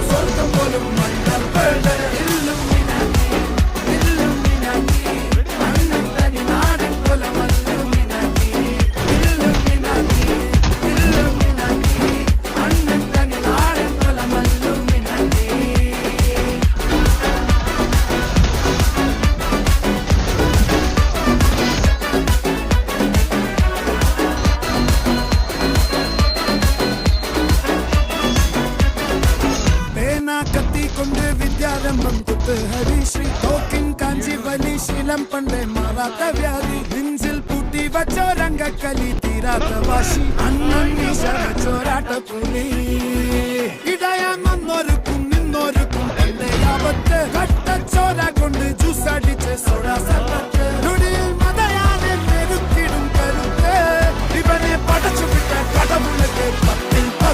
സ്വർഗം പോലും മണ്ണപ്പേട് Illuminati Illuminati അണ്ണൻ തനി നാടൻ കൊലമല്ലുമിനാറ്റി ഇല്ലുമിനാറ്റി ഇല്ലുമിനാറ്റി അണ്ണൻ തനി നാടൻ കൊലമല്ലുമിനാറ്റി. കത്തി കൊണ്ട് വിദ്യാരംഭം കുത്ത് ഹരിശ്രീ തോക്കിൻ കാഞ്ചി വലി ശീലം പണ്ടേ മാറാത്ത വ്യാധി നെഞ്ചിൽ പൂട്ടി വച്ചോ രംഗക്കലി തീരാത്ത വാശി അണ്ണൻ ചോരാട്ട പുലി